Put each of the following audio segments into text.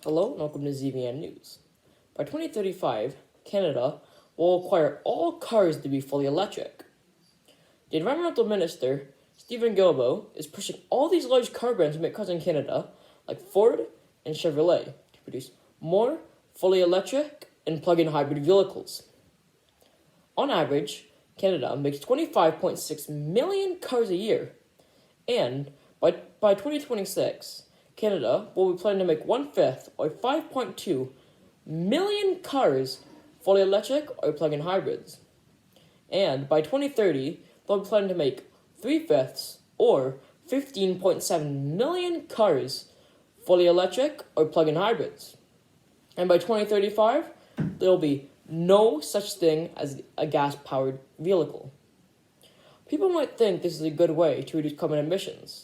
Hello and welcome to ZVN News. By 2035, Canada will require all cars to be fully electric. The Environmental Minister, Stephen Guilbeault, is pushing all these large car brands to make cars in Canada, like Ford and Chevrolet, to produce more fully electric and plug-in hybrid vehicles. On average, Canada makes 25.6 million cars a year, and by 2026, Canada will be planning to make 1/5 or 5.2 million cars fully electric or plug-in hybrids. And by 2030, they'll be planning to make 3/5 or 15.7 million cars fully electric or plug-in hybrids. And by 2035, there will be no such thing as a gas-powered vehicle. People might think this is a good way to reduce carbon emissions,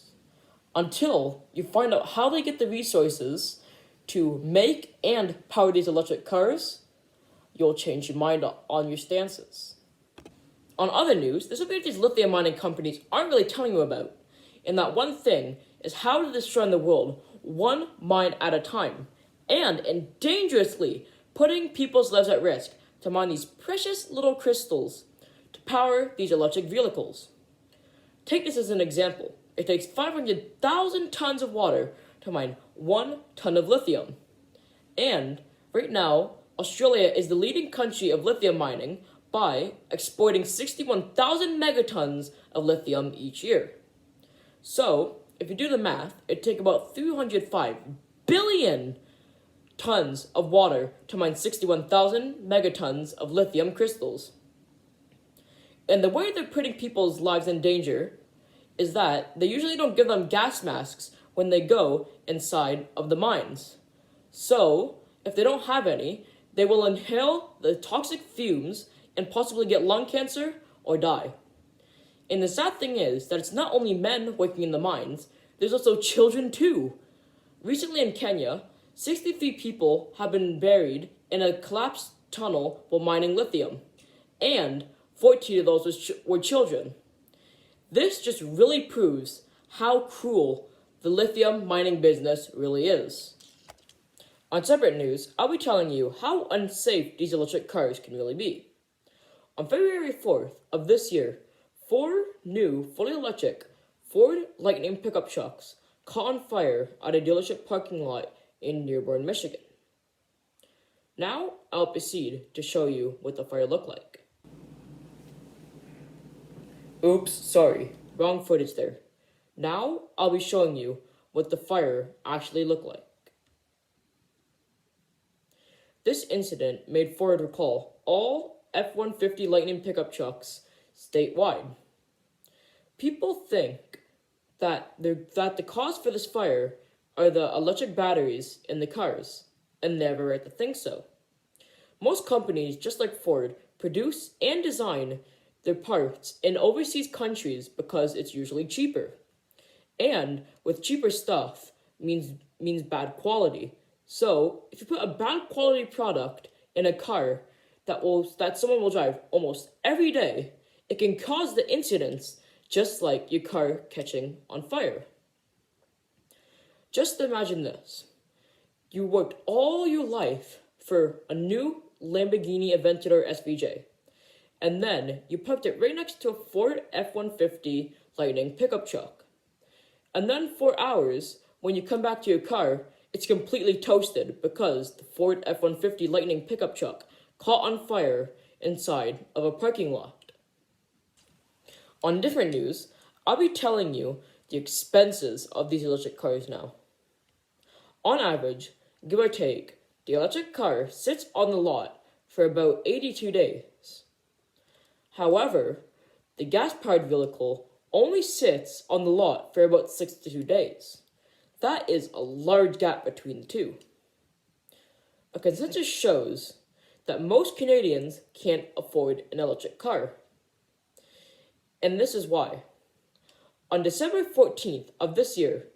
until you find out how they get the resources to make and power these electric cars. You'll change your mind on your stances. On other news, there's something that these lithium mining companies aren't really telling you about, and that one thing is how to destroy the world one mine at a time, and dangerously putting people's lives at risk to mine these precious little crystals to power these electric vehicles. Take this as an example. It takes 500,000 tons of water to mine 1 ton of lithium. And right now, Australia is the leading country of lithium mining by exporting 61,000 megatons of lithium each year. So, if you do the math, it'd take about 305 billion tons of water to mine 61,000 megatons of lithium crystals. And the way they're putting people's lives in danger is that they usually don't give them gas masks when they go inside of the mines. So, if they don't have any, they will inhale the toxic fumes and possibly get lung cancer or die. And the sad thing is that it's not only men working in the mines, there's also children too. Recently in Kenya, 63 people have been buried in a collapsed tunnel while mining lithium, and 14 of those were children. This just really proves how cruel the lithium mining business really is. On separate news, I'll be telling you how unsafe these electric cars can really be. On February 4th of this year, 4 new fully electric Ford Lightning pickup trucks caught on fire at a dealership parking lot in Dearborn, Michigan. Now, I'll proceed to show you what the fire looked like. Oops, sorry, wrong footage there. Now, I'll be showing you what the fire actually looked like. This incident made Ford recall all F-150 Lightning pickup trucks statewide. People think that the cause for this fire are the electric batteries in the cars, and they have a right to think so. Most companies, just like Ford, produce and design their parts in overseas countries because it's usually cheaper. And with cheaper stuff means bad quality. So if you put a bad quality product in a car that someone will drive almost every day, it can cause the incidents just like your car catching on fire. Just imagine this. You worked all your life for a new Lamborghini Aventador SVJ, and then you parked it right next to a Ford F-150 Lightning pickup truck. And then 4 hours, when you come back to your car, it's completely toasted because the Ford F-150 Lightning pickup truck caught on fire inside of a parking lot. On different news, I'll be telling you the expenses of these electric cars now. On average, give or take, the electric car sits on the lot for about 82 days. However, the gas-powered vehicle only sits on the lot for about 62 days. That is a large gap between the two. A consensus shows that most Canadians can't afford an electric car. And this is why. On December 14th of this year,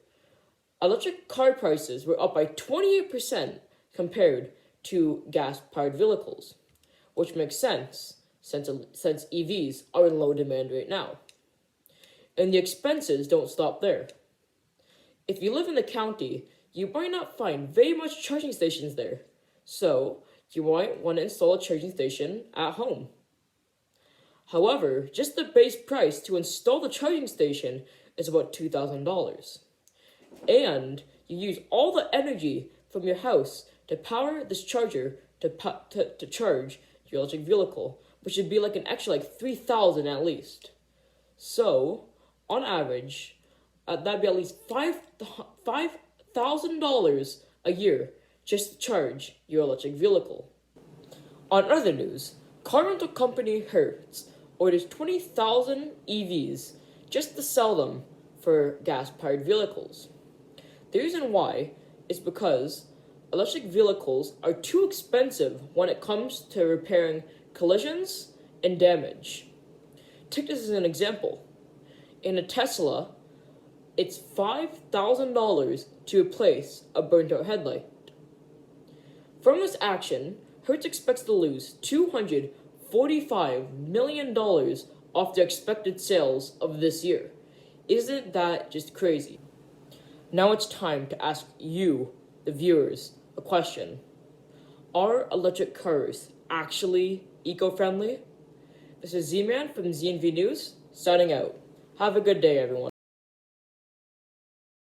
electric car prices were up by 28% compared to gas-powered vehicles, which makes sense since EVs are in low demand right now. And the expenses don't stop there. If you live in the county, you might not find very much charging stations there. So, you might want to install a charging station at home. However, just the base price to install the charging station is about $2,000. And you use all the energy from your house to power this charger to charge your electric vehicle, which would be like an extra like $3,000 at least. So, on average, that'd be at least $5,000 a year just to charge your electric vehicle. On other news, car rental company Hertz orders 20,000 EVs just to sell them for gas-powered vehicles. The reason why is because electric vehicles are too expensive when it comes to repairing collisions and damage. Take this as an example. In a Tesla, it's $5,000 to replace a burnt-out headlight. From this action, Hertz expects to lose $245 million off their expected sales of this year. Isn't that just crazy? Now it's time to ask you, the viewers, a question. Are electric cars actually eco-friendly? This is Z-Man from ZNV News, signing out. Have a good day, everyone.